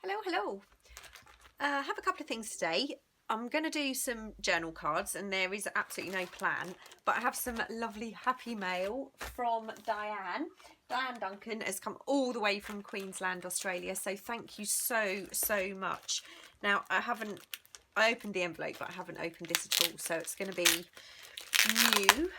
Hello. I have a couple of things today. I'm going to do some journal cards and there is absolutely no plan, but I have some lovely happy mail from Diane. Diane Duncan has come all the way from Queensland, Australia, so thank you so much. Now I opened the envelope, but I haven't opened this at all, so it's going to be new.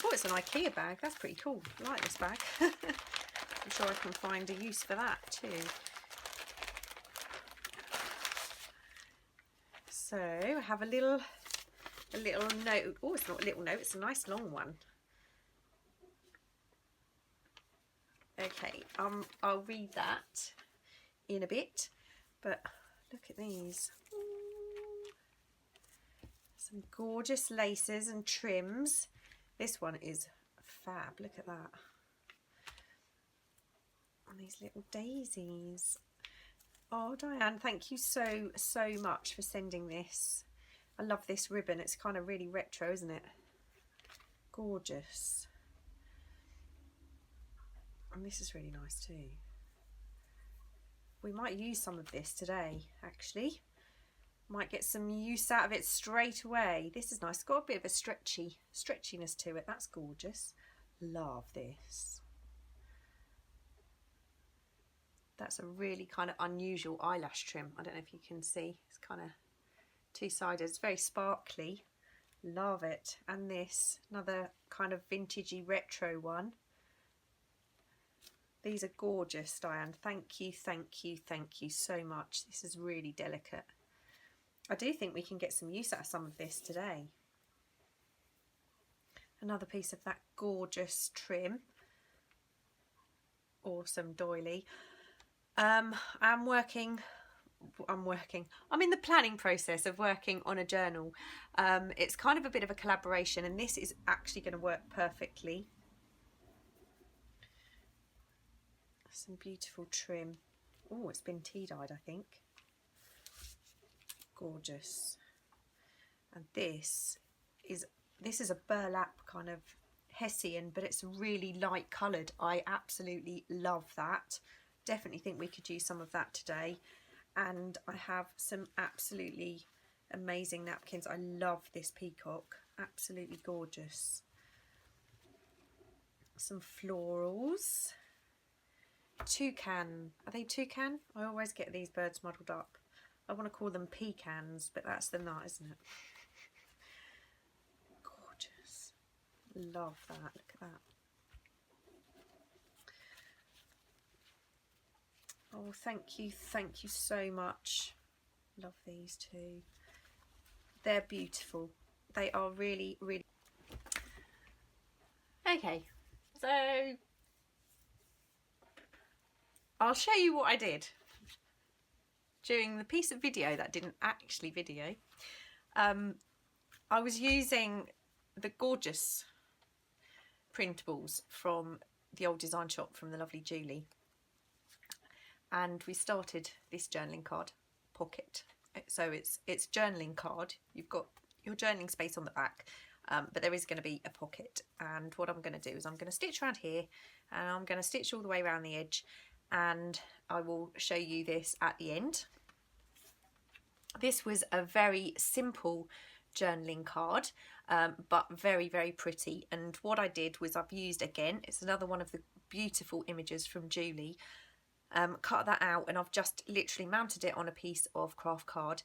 Oh, it's an IKEA bag. That's pretty cool. I like this bag. I'm sure I can find a use for that too. So I have a little note. Oh, it's not a little note, it's a nice long one. Okay, I'll read that in a bit, but look at these. Some gorgeous laces and trims. This one is fab, look at that. And these little daisies. Oh, Diane, thank you so much for sending this. I love this ribbon. It's kind of really retro, isn't it? Gorgeous. And this is really nice too. We might use some of this today, actually. Might get some use out of it straight away. This is nice. It's got a bit of a stretchiness to it. That's gorgeous. Love this. That's a really kind of unusual eyelash trim. I don't know if you can see. It's kind of two-sided. It's very sparkly. Love it. And this, another kind of vintagey retro one. These are gorgeous, Diane. Thank you so much. This is really delicate. I do think we can get some use out of some of this today. Another piece of that gorgeous trim. Awesome doily. I'm in the planning process of working on a journal. It's kind of a bit of a collaboration, and this is actually going to work perfectly. Some beautiful trim. Oh, it's been tea dyed, I think. Gorgeous. And this is a burlap kind of Hessian, but it's really light coloured. I absolutely love that. Definitely think we could use some of that today. And I have some absolutely amazing napkins. I love this peacock. Absolutely gorgeous. Some florals. Toucan. Are they toucan? I always get these birds muddled up. I want to call them pecans, but that's the nut, isn't it? Gorgeous. Love that. Look at that. Oh, thank you so much. Love these too. They're beautiful. They are really okay. So I'll show you what I did during the piece of video that didn't actually video. I was using the gorgeous printables from the old design shop from the lovely Julie. And we started this journaling card pocket. So it's journaling card. You've got your journaling space on the back, but there is going to be a pocket. And what I'm going to do is I'm going to stitch around here, and I'm going to stitch all the way around the edge, and I will show you this at the end. This was a very simple journaling card, but very pretty. And what I did was I've used, again, it's another one of the beautiful images from Julie. Cut that out, and I've just literally mounted it on a piece of craft card.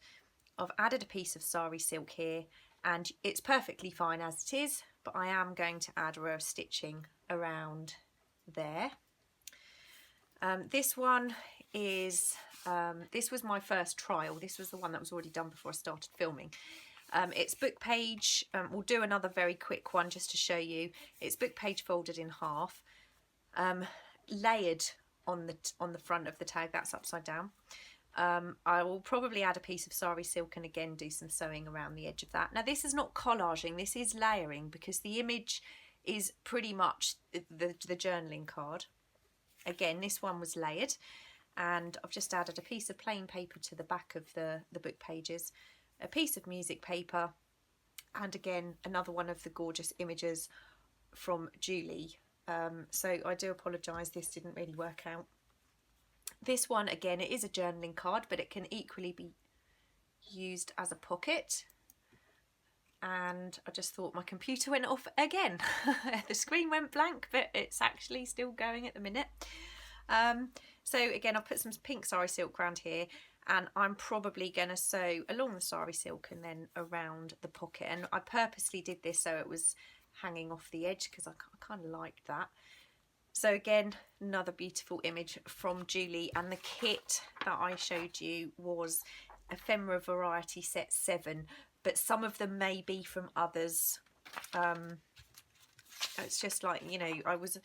I've added a piece of sari silk here, and it's perfectly fine as it is, but I am going to add a row of stitching around there. This one is, this was my first trial. This was the one that was already done before I started filming. It's book page. We'll do another very quick one just to show you. It's book page folded in half, layered on the front of the tag. That's upside down. I will probably add a piece of sari silk and again do some sewing around the edge of that. Now this is not collaging, this is layering, because the image is pretty much the journaling card. Again, this one was layered, and I've just added a piece of plain paper to the back of the book pages, a piece of music paper, and again another one of the gorgeous images from Julie So I do apologise, this didn't really work out. This one, again, it is a journaling card, but it can equally be used as a pocket. And I just thought my computer went off again. The screen went blank, but it's actually still going at the minute. So again, I've put some pink sari silk around here, and I'm probably going to sew along the sari silk and then around the pocket. And I purposely did this so it was hanging off the edge because I kind of liked that. So again, another beautiful image from Julie, and the kit that I showed you was Ephemera Variety Set 7, but some of them may be from others. It's just like, you know, I was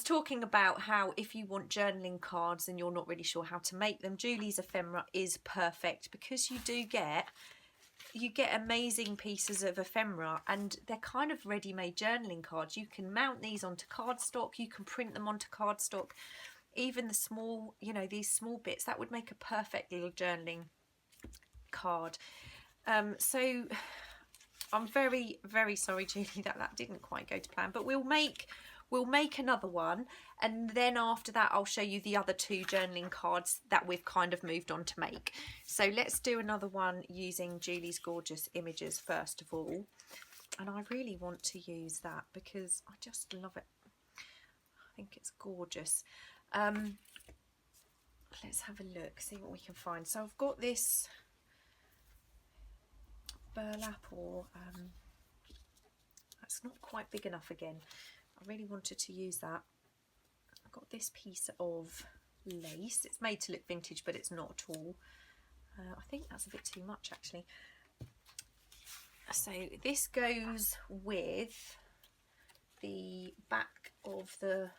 talking about how if you want journaling cards and you're not really sure how to make them, Julie's ephemera is perfect, because you get amazing pieces of ephemera, and they're kind of ready-made journaling cards. You can mount these onto cardstock, you can print them onto cardstock, even the small, you know, these small bits, that would make a perfect little journaling card. So I'm very, very sorry, Julie, that didn't quite go to plan, but we'll make another one, and then after that I'll show you the other 2 journaling cards that we've kind of moved on to make. So let's do another one using Julie's gorgeous images first of all, and I really want to use that because I just love it. I think it's gorgeous. Let's have a look, see what we can find. So I've got this burlap, or that's not quite big enough again. I really wanted to use that. I've got this piece of lace. It's made to look vintage, but it's not at all. I think that's a bit too much, actually. So this goes with the back of the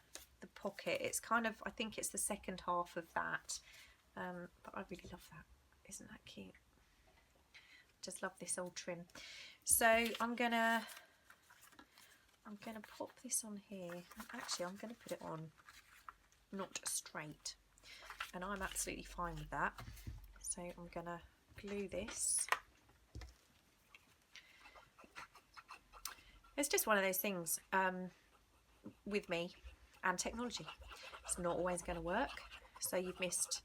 pocket. It's kind of, I think it's the second half of that. But I really love that. Isn't that cute? Just love this old trim. So I'm gonna pop this on here. Actually, I'm going to put it on not straight, and I'm absolutely fine with that. So I'm going to glue this. It's just one of those things with me and technology. It's not always going to work. So you've missed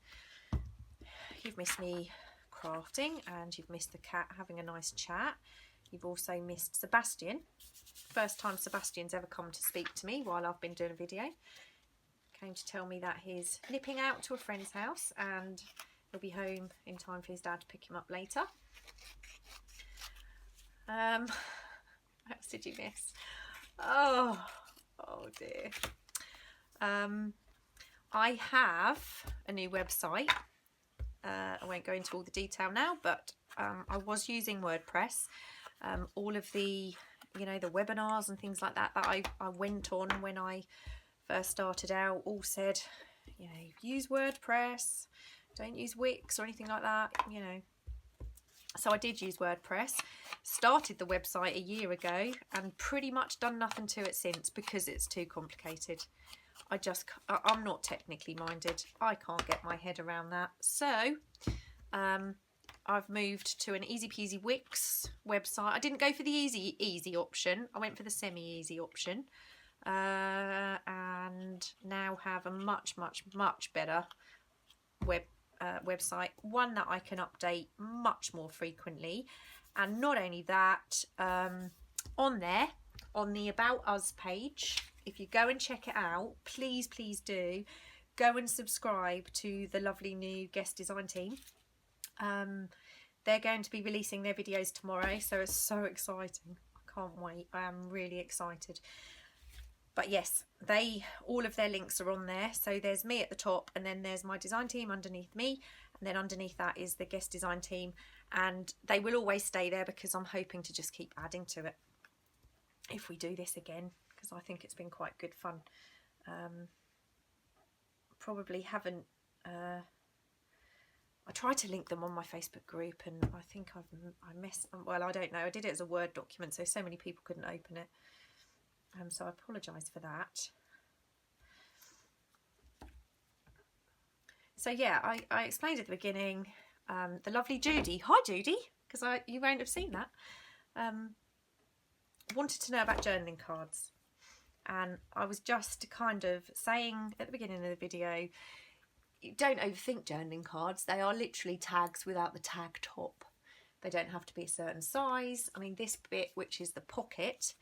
me crafting, and you've missed the cat having a nice chat. You've also missed Sebastian. First time Sebastian's ever come to speak to me while I've been doing a video. Came to tell me that he's nipping out to a friend's house and he'll be home in time for his dad to pick him up later. What else did you miss? Oh dear. I have a new website. I won't go into all the detail now, but I was using WordPress. All of the, you know, the webinars and things like that I went on when I first started out all said, you know, use WordPress, don't use Wix or anything like that, you know. So I did use WordPress, started the website a year ago, and pretty much done nothing to it since because it's too complicated. I'm not technically minded. I can't get my head around that. So I've moved to an easy peasy Wix website. I didn't go for the easy option. I went for the semi-easy option, and now have a much better website, one that I can update much more frequently. And not only that, on there, on the About Us page, if you go and check it out, please do go and subscribe to the lovely new guest design team. They're going to be releasing their videos tomorrow, so it's so exciting. I can't wait. I am really excited. But yes, all of their links are on there. So there's me at the top, and then there's my design team underneath me, and then underneath that is the guest design team, and they will always stay there because I'm hoping to just keep adding to it if we do this again, because I think it's been quite good fun. Probably haven't I tried to link them on my Facebook group, and I think I messed, well, I don't know, I did it as a Word document, so many people couldn't open it. So I apologise for that. So yeah, I explained at the beginning, the lovely Judy, hi Judy, because you won't have seen that, wanted to know about journaling cards. And I was just kind of saying at the beginning of the video, don't overthink journaling cards. They are literally tags without the tag top. They don't have to be a certain size. I mean, this bit, which is the pocket,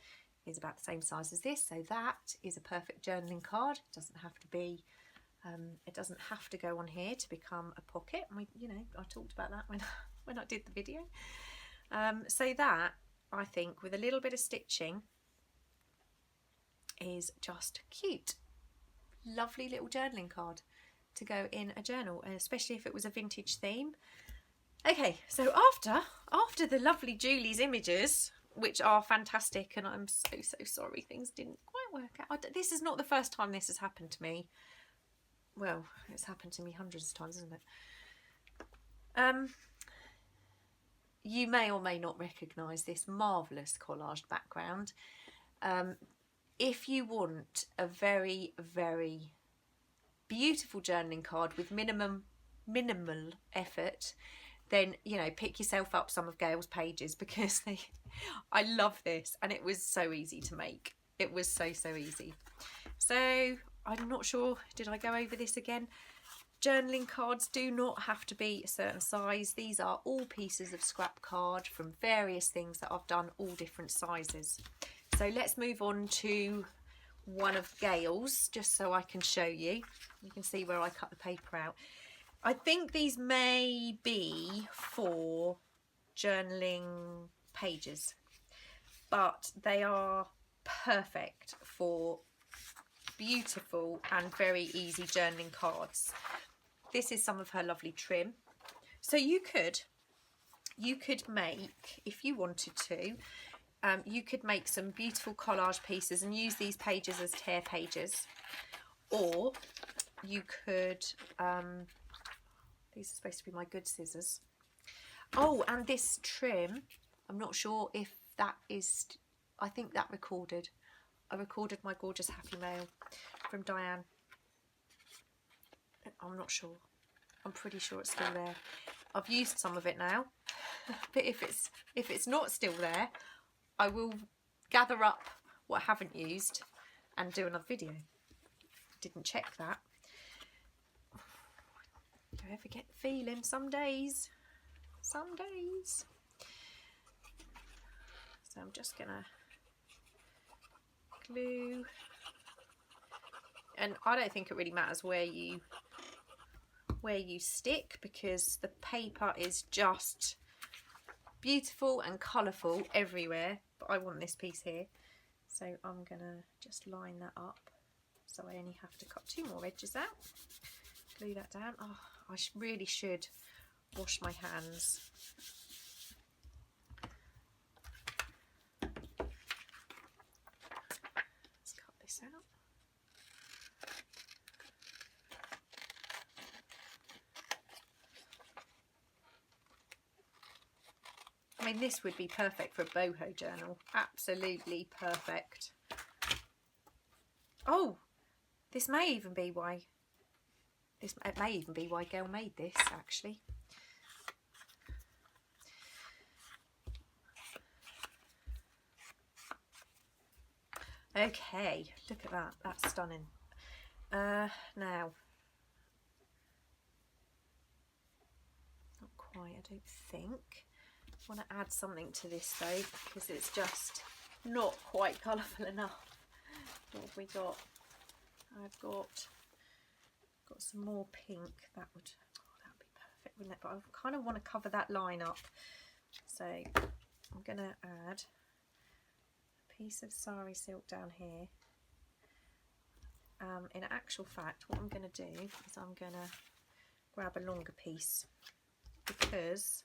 is about the same size as this, so that is a perfect journaling card. It doesn't have to be, it doesn't have to go on here to become a pocket. I mean, you know, I talked about that when I did the video. So that, I think, with a little bit of stitching, is just cute. Lovely little journaling card to go in a journal, especially if it was a vintage theme. Okay, so after the lovely Julie's images, which are fantastic, and I'm so sorry things didn't quite work out. This is not the first time this has happened to me. Well, it's happened to me hundreds of times, isn't it? You may or may not recognise this marvellous collaged background. If you want a very, very beautiful journaling card with minimal effort, then, you know, pick yourself up some of Gayle's pages, because I love this, and it was so easy to make. It was so easy. So I'm not sure, did I go over this again? Journaling cards do not have to be a certain size. These are all pieces of scrap card from various things that I've done, all different sizes. So let's move on to one of Gayle's, just so I can show you. You can see where I cut the paper out. I think these may be for journaling pages, but they are perfect for beautiful and very easy journaling cards. This is some of her lovely trim. So you could make, if you wanted to, you could make some beautiful collage pieces and use these pages as tear pages, or you could, these are supposed to be my good scissors. Oh, and this trim, I'm not sure if that is, I think that recorded. I recorded my gorgeous happy mail from Diane. I'm not sure. I'm pretty sure it's still there. I've used some of it now, but if it's not still there, I will gather up what I haven't used and do another video. Didn't check that. Do I ever get the feeling? Some days. So I'm just gonna glue, and I don't think it really matters where you stick, because the paper is just beautiful and colourful everywhere, but I want this piece here, so I'm gonna just line that up so I only have to cut 2 more edges out. Glue that down. Oh, I really should wash my hands. Let's cut this out. I mean, this would be perfect for a boho journal. Absolutely perfect. Oh, this may even be why. It may even be why Gayle made this, actually. Okay, look at that. That's stunning. Now, not quite, I don't think. I want to add something to this though, because it's just not quite colourful enough. What have we got? I've got some more pink. That would be perfect, wouldn't it? But I kind of want to cover that line up, so I'm going to add a piece of sari silk down here. In actual fact, what I'm going to do is I'm going to grab a longer piece, because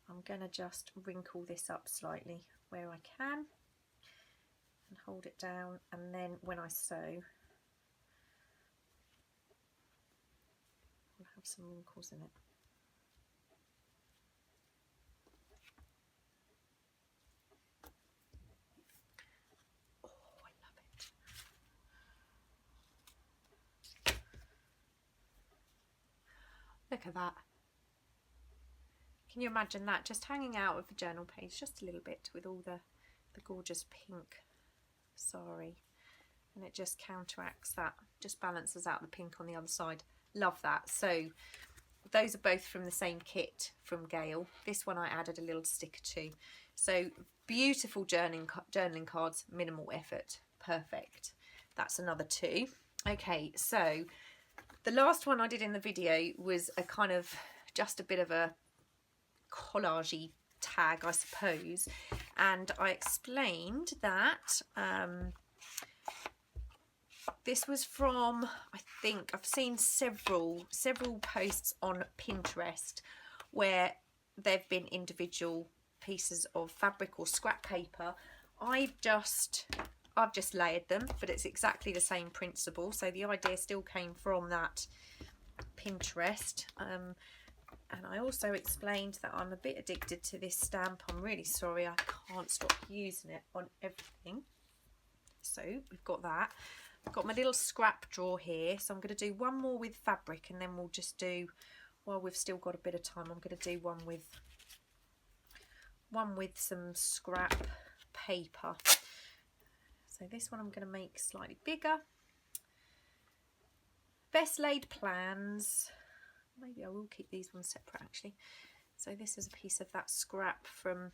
I'm going to just wrinkle this up slightly where I can and hold it down, and then when I sew, I'll have some wrinkles in it. Oh, I love it. Look at that. Can you imagine that just hanging out of the journal page just a little bit with all the gorgeous pink sari? and it just counteracts that, just balances out the pink on the other side. Love that. So those are both from the same kit from Gayle. This one I added a little sticker to. So beautiful journaling cards, minimal effort, perfect. That's another 2. Okay, so the last one I did in the video was a kind of just a bit of a collagey tag, I suppose, and I explained that this was from, I think I've seen several posts on Pinterest where they've been individual pieces of fabric or scrap paper. I've just layered them, but it's exactly the same principle. So the idea still came from that Pinterest. And I also explained that I'm a bit addicted to this stamp. I'm really sorry, I can't stop using it on everything. So we've got that. I've got my little scrap drawer here. So I'm going to do one more with fabric, and then we'll just do, while we've still got a bit of time, I'm going to do one with some scrap paper. So this one I'm going to make slightly bigger. Best laid plans. Maybe I will keep these ones separate actually. So this is a piece of that scrap from,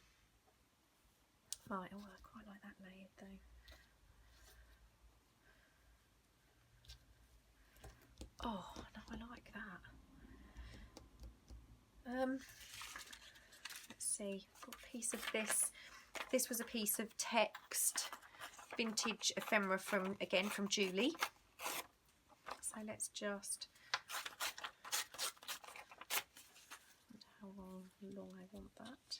right, oh, I quite like that layered though. Oh, no, I like that. Let's see, I've got a piece of this. This was a piece of text, vintage ephemera from, again, from Julie. So let's just, how long I want that.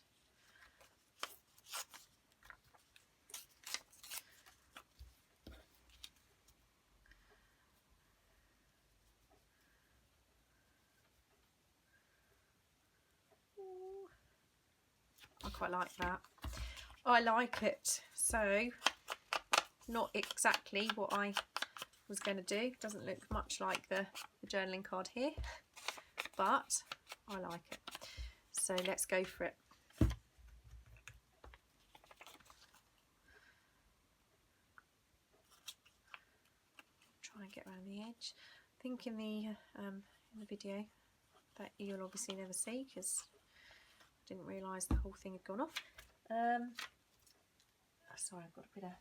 Ooh, I quite like that. I like it. So not exactly what I was going to do. Doesn't look much like the journaling card here, but I like it. So let's go for it. Try and get around the edge. I think in the video that you'll obviously never see because I didn't realise the whole thing had gone off. Sorry, I've got a bit of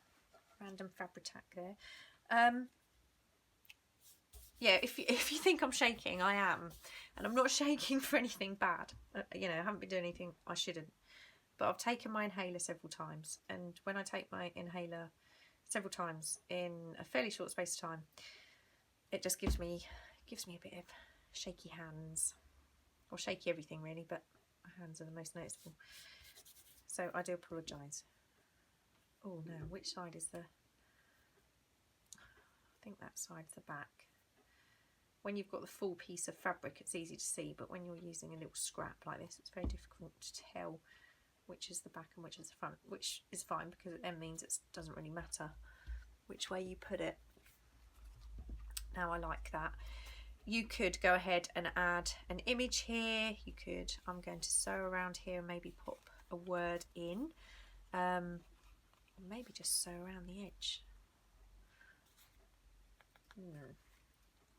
random fabric tack there. Yeah, if you think I'm shaking, I am, and I'm not shaking for anything bad. You know, I haven't been doing anything I shouldn't, but I've taken my inhaler several times, and when I take my inhaler several times in a fairly short space of time, it just gives me a bit of shaky hands, or shaky everything really, but my hands are the most noticeable. So I do apologise. Oh no, which side is the? I think that side's the back. When you've got the full piece of fabric, it's easy to see, but when you're using a little scrap like this, it's very difficult to tell which is the back and which is the front, which is fine because it then means it doesn't really matter which way you put it. Now I like that. You could go ahead and add an image here. You could, I'm going to sew around here and maybe pop a word in. Maybe just sew around the edge.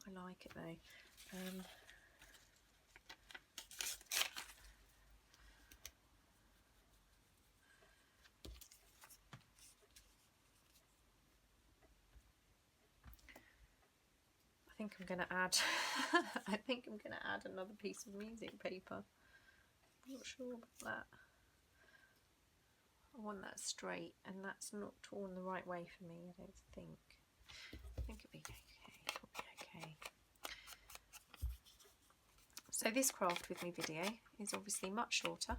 I like it though. I think I'm going to add I think I'm going to add another piece of music paper. I'm not sure about that. I want that straight, and that's not torn the right way for me, I don't think. I think it'll be okay. It'll be okay. So this craft with me video is obviously much shorter.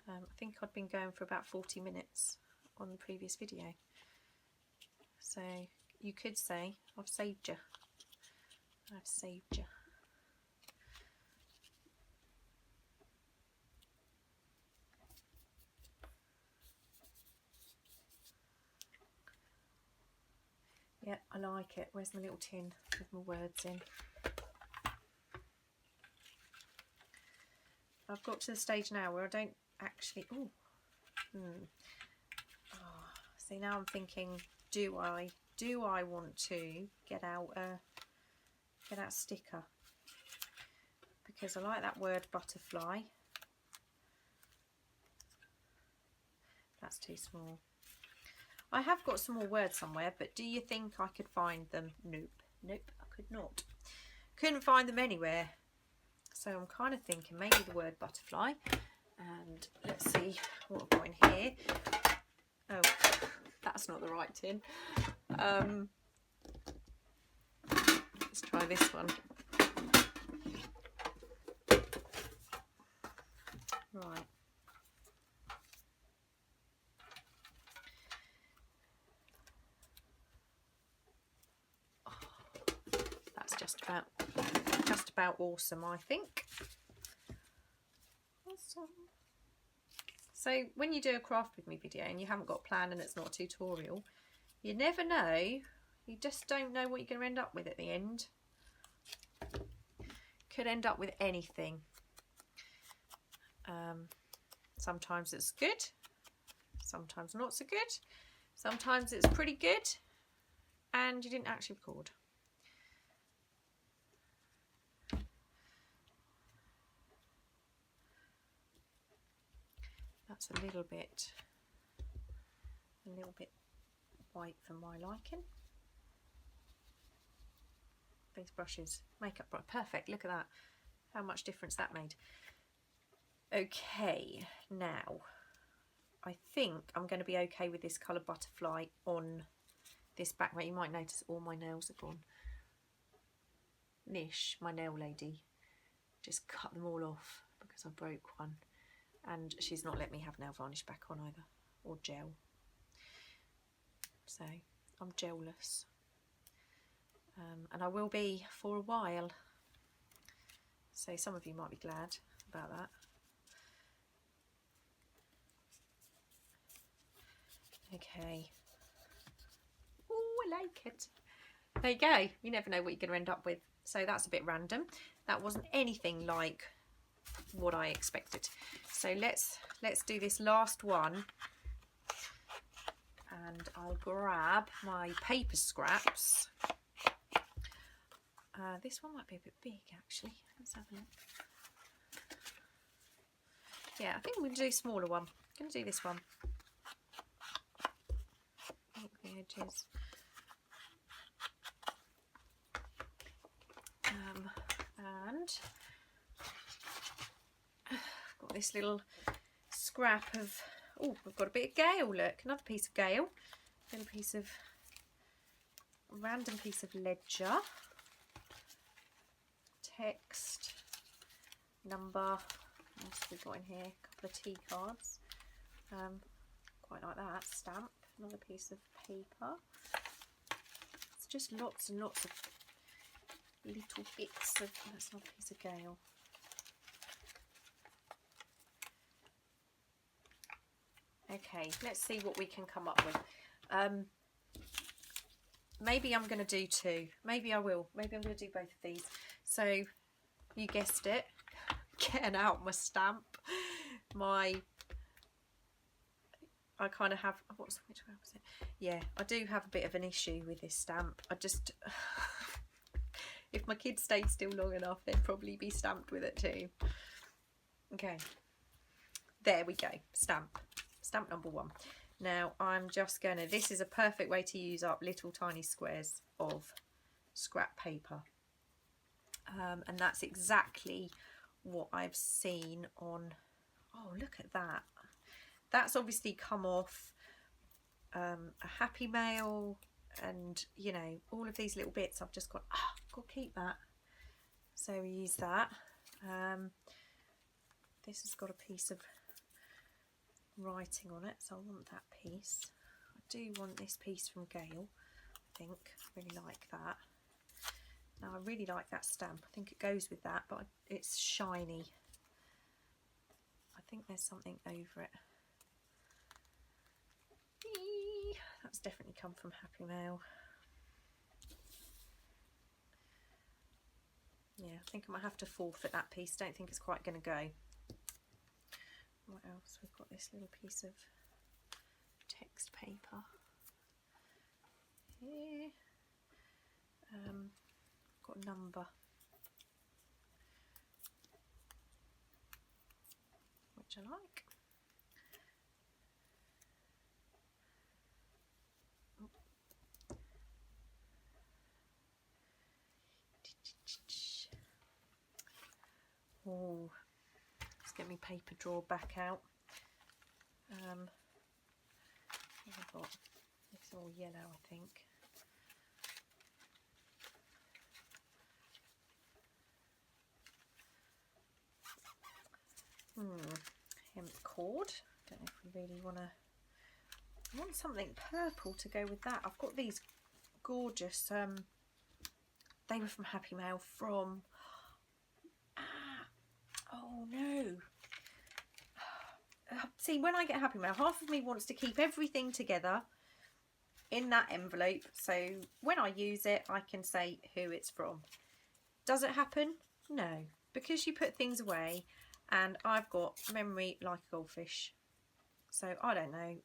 I think I'd been going for about 40 minutes on the previous video. So you could say, I've saved you. I've saved you. Yeah, I like it. Where's my little tin with my words in? I've got to the stage now where I don't actually... See, now I'm thinking, do I do I want to get out a sticker? Because I like that word butterfly. That's too small. I have got some more words somewhere, but do you think I could find them? Nope. Nope, I could not. Couldn't find them anywhere. So I'm kind of thinking maybe the word butterfly. And let's see what I've got in here. Oh, that's not the right tin. Let's try this one. Right. Oh, that's just about awesome, I think. Awesome. So when you do a craft with me video and you haven't got a plan and it's not a tutorial, you never know. You just don't know what you're going to end up with at the end. Could end up with anything. Sometimes it's good, sometimes not so good, sometimes it's pretty good and you didn't actually record. That's a little bit white for my liking. These brushes, makeup brush, perfect, look at that, how much difference that made. Okay, now I think I'm going to be okay with this colour butterfly on this background. You might notice all my nails are gone. Nish, my nail lady, just cut them all off because I broke one, and she's not let me have nail varnish back on either, or gel. So I'm gel-less, and I will be for a while. So some of you might be glad about that. Okay. Oh, I like it. There you go. You never know what you're going to end up with. So that's a bit random. That wasn't anything like what I expected. So let's do this last one. And I'll grab my paper scraps. This one might be a bit big actually. Let's have a look. Yeah, I think I'm going to do a smaller one. I'm going to do this one. The edges. And I've got this little scrap of, oh, we've got a bit of Gayle, look, another piece of Gayle, little piece of, random piece of ledger, text, number, what else have we got in here, a couple of tea cards, quite like that, stamp, another piece of paper. It's just lots and lots of little bits of, that's not a piece of Gayle. Okay, let's see what we can come up with. Maybe I'm going to do two. Maybe I will. Maybe I'm going to do both of these. So, you guessed it. Getting out my stamp. I kind of have, which one was it? Yeah, I do have a bit of an issue with this stamp. I just, if my kids stayed still long enough, they'd probably be stamped with it too. Okay, there we go, stamp number one. Now I'm just gonna, this is a perfect way to use up little tiny squares of scrap paper. And that's exactly what I've seen on, oh, look at that. That's obviously come off a Happy Mail, and you know, all of these little bits I've just got, got to keep that. So we use that. This has got a piece of writing on it, so I want that piece. I do want this piece from Gayle, I think. I really like that. Now I really like that stamp. I think it goes with that, but it's shiny. I think there's something over it. That's definitely come from Happy Mail. Yeah, I think I might have to forfeit that piece. Don't think it's quite going to go. What else? We've got this little piece of text paper. here. Got a number, which I like. Oh, let's get my paper drawer back out. What have I got? It's all yellow, I think. Hemp cord. Don't know if we really want to. I want something purple to go with that. I've got these gorgeous. They were from Happy Mail from. Oh no. See, when I get Happy Mail, half of me wants to keep everything together in that envelope, so when I use it I can say who it's from. Does it happen? No, because you put things away and I've got memory like a goldfish, so I don't know.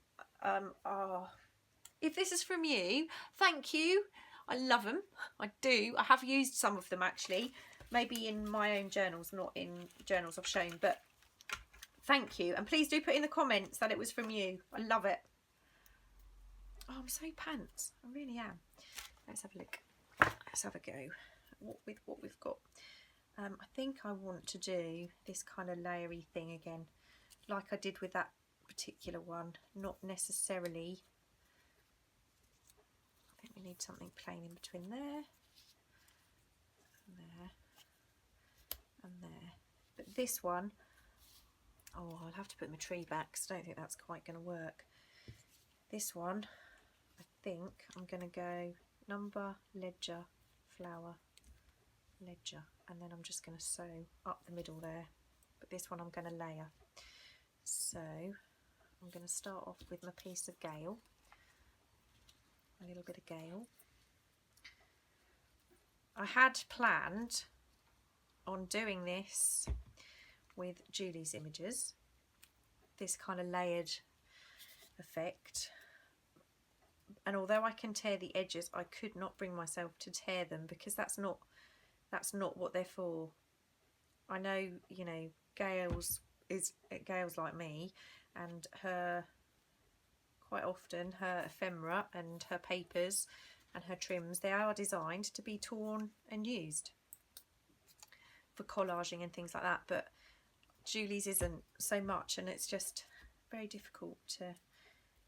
If this is from you, thank you. I love them. I do. I have used some of them actually, maybe in my own journals, not in journals I've shown, but thank you. And please do put in the comments that it was from you. I love it. Oh, I'm so pants. I really am. Let's have a look. Let's have a go with what we've got. I think I want to do this kind of layery thing again, like I did with that particular one. Not necessarily. I think we need something plain in between there, and there, and there. But this one, oh, I'll have to put my tree back because I don't think that's quite going to work. This one, I think I'm going to go number, ledger, flower, ledger, and then I'm just going to sew up the middle there. But this one I'm going to layer. So I'm going to start off with my piece of Gayle, a little bit of Gayle. I had planned on doing this with Julie's images, this kind of layered effect, and although I can tear the edges, I could not bring myself to tear them because that's not what they're for. I know, you know, Gayle's like me, and her, quite often her ephemera and her papers and her trims, they are designed to be torn and used for collaging and things like that, but Julie's isn't so much, and it's just very difficult to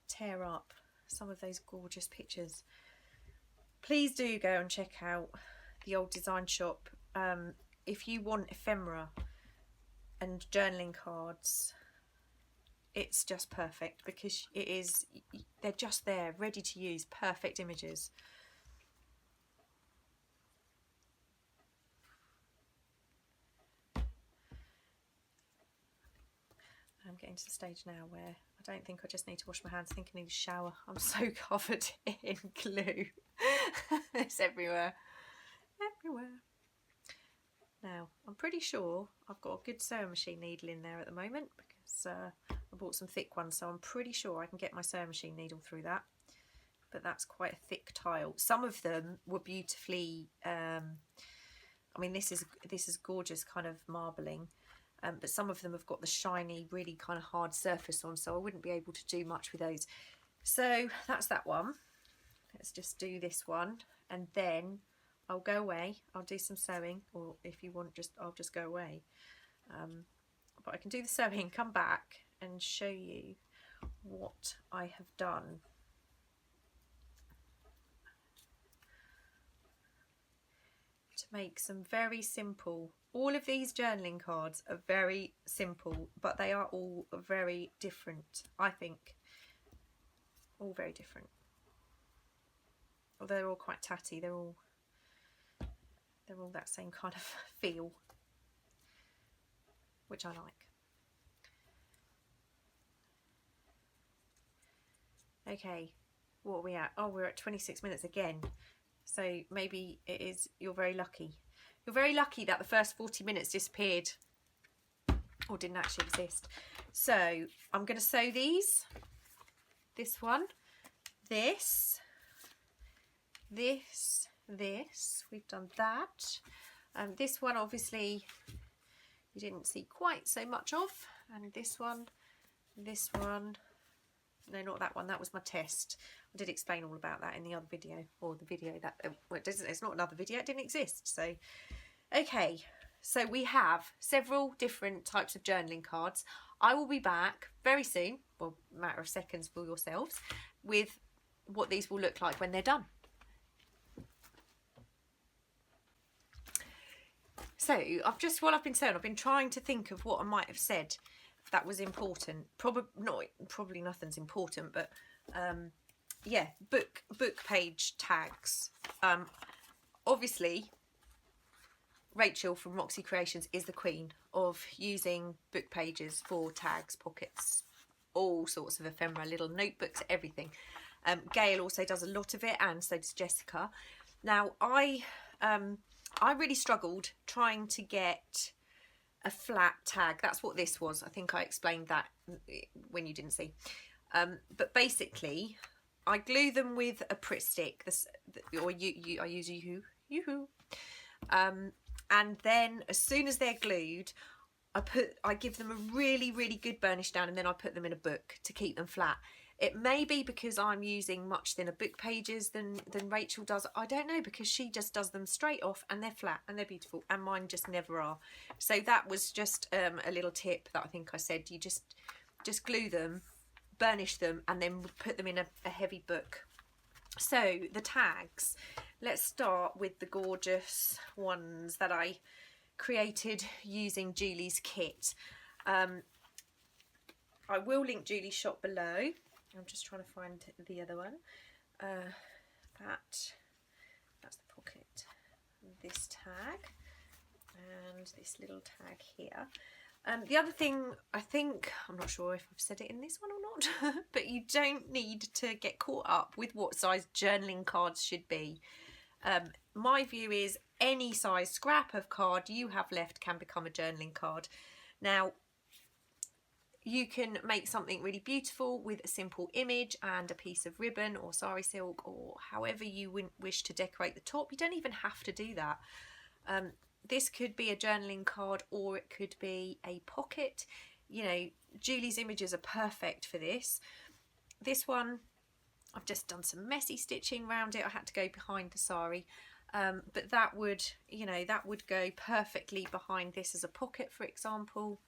tear up some of those gorgeous pictures. Please do go and check out the old design shop if you want ephemera and journaling cards. It's just perfect because they're just there ready to use, perfect images. I'm getting to the stage now where I don't think I just need to wash my hands, I think I need a shower. I'm so covered in glue. It's everywhere. Everywhere. Now, I'm pretty sure I've got a good sewing machine needle in there at the moment because I bought some thick ones, so I'm pretty sure I can get my sewing machine needle through that. But that's quite a thick tile. Some of them were beautifully, I mean, this is gorgeous kind of marbling. But some of them have got the shiny, really kind of hard surface on, so I wouldn't be able to do much with those. So that's that one. Let's just do this one, and then I'll go away. I'll do some sewing, or if you want, I'll just go away. But I can do the sewing, come back, and show you what I have done. To make some very simple. All of these journaling cards are very simple, but they are all very different, I think. All very different. Although they're all quite tatty, they're all that same kind of feel, which I like. Okay, what are we at? Oh, we're at 26 minutes again. So maybe it is, you're very lucky. You're very lucky that the first 40 minutes disappeared or didn't actually exist. So I'm going to sew these. This one, this, this, we've done that. This one obviously you didn't see quite so much of, and this one, no, not that one, that was my test. I did explain all about that in the other video, or the video that, well, it's not another video, it didn't exist. So, okay, so we have several different types of journaling cards. I will be back very soon, well, a matter of seconds for yourselves, with what these will look like when they're done. So while I've been saying, I've been trying to think of what I might have said that was important. Probably nothing's important, but yeah, book page tags. Obviously, Rachel from Roxy Creations is the queen of using book pages for tags, pockets, all sorts of ephemera, little notebooks, everything. Gayle also does a lot of it, and so does Jessica. Now, I really struggled trying to get a flat tag. That's what this was. I think I explained that when you didn't see. But basically, I glue them with a Pritt stick, or I use a yoo-hoo. And then as soon as they're glued, I give them a really, really good burnish down, and then I put them in a book to keep them flat. It may be because I'm using much thinner book pages than Rachel does. I don't know, because she just does them straight off and they're flat and they're beautiful, and mine just never are. So that was just a little tip that I think I said. You just glue them, burnish them, and then put them in a heavy book. So the tags, let's start with the gorgeous ones that I created using Julie's kit. I will link Julie's shop below. I'm just trying to find the other one. That's the pocket. This tag and this little tag here. The other thing, I'm not sure if I've said it in this one or not, but you don't need to get caught up with what size journaling cards should be. My view is any size scrap of card you have left can become a journaling card. Now, you can make something really beautiful with a simple image and a piece of ribbon or sari silk, or however you wish to decorate the top. You don't even have to do that. This could be a journaling card, or it could be a pocket. You know, Julie's images are perfect for this. This one, I've just done some messy stitching around it. I had to go behind the sari. But that would, that would go perfectly behind this as a pocket, for example.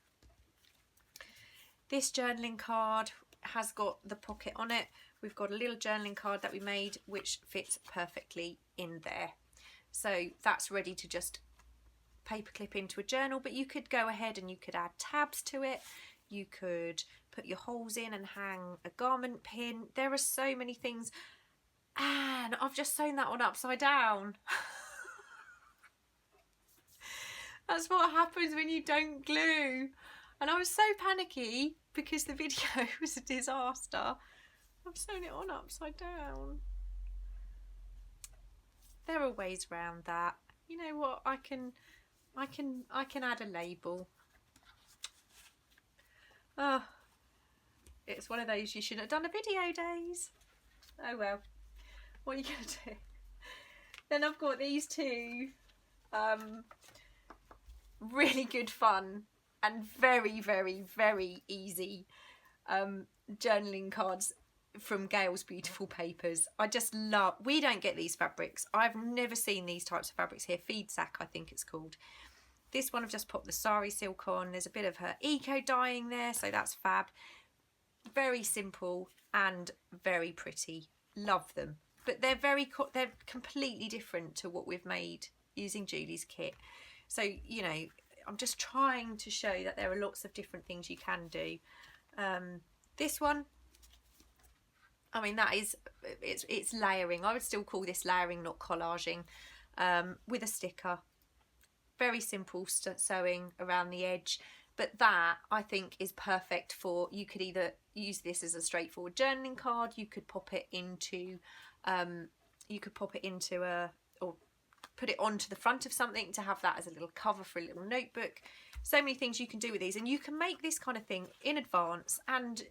This journaling card has got the pocket on it. We've got a little journaling card that we made which fits perfectly in there. So that's ready to just paperclip into a journal, but you could go ahead and you could add tabs to it. You could put your holes in and hang a garment pin. There are so many things. And I've just sewn that one upside down. That's what happens when you don't glue. And I was so panicky because the video was a disaster. I've sewn it on upside down. There are ways around that. You know what? I can add a label. Oh, it's one of those you shouldn't have done a video days. Oh well. What are you gonna do? Then I've got these two really good fun and very, very, very easy journaling cards from Gayle's Beautiful Papers. I just love, we don't get these fabrics. I've never seen these types of fabrics here. Feed sack, I think it's called. This one I've just popped the sari silk on. There's a bit of her eco dyeing there, so that's fab. Very simple and very pretty. Love them. But they're completely different to what we've made using Julie's kit. So, you know, I'm just trying to show that there are lots of different things you can do. This one, I mean, it's layering. I would still call this layering, not collaging, with a sticker. Very simple sewing around the edge. But that, I think, is perfect for, you could either use this as a straightforward journaling card, you could pop it into, or put it onto the front of something to have that as a little cover for a little notebook. So many things you can do with these, and you can make this kind of thing in advance and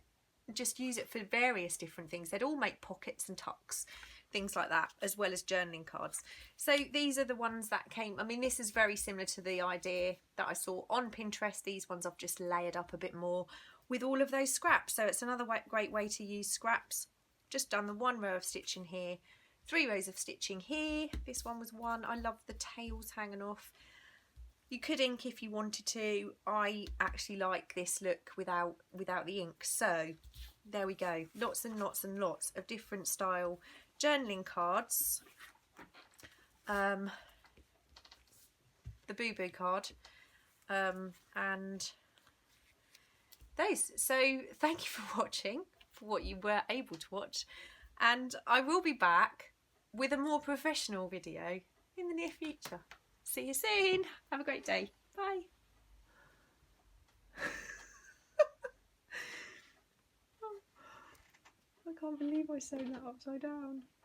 just use it for various different things. They'd all make pockets and tucks. things like that, as well as journaling cards. So these are the ones that came. I mean, this is very similar to the idea that I saw on Pinterest. These ones I've just layered up a bit more with all of those scraps. So it's another great way to use scraps. Just done the 1 row of stitching here, 3 rows of stitching here. This one was 1. I love the tails hanging off. You could ink if you wanted to. I actually like this look without the ink. So there we go. Lots and lots and lots of different style journaling cards. The Boo Boo card. And those. So thank you for watching, for what you were able to watch. And I will be back with a more professional video in the near future. See you soon. Have a great day. Bye. I can't believe I sewn that upside down.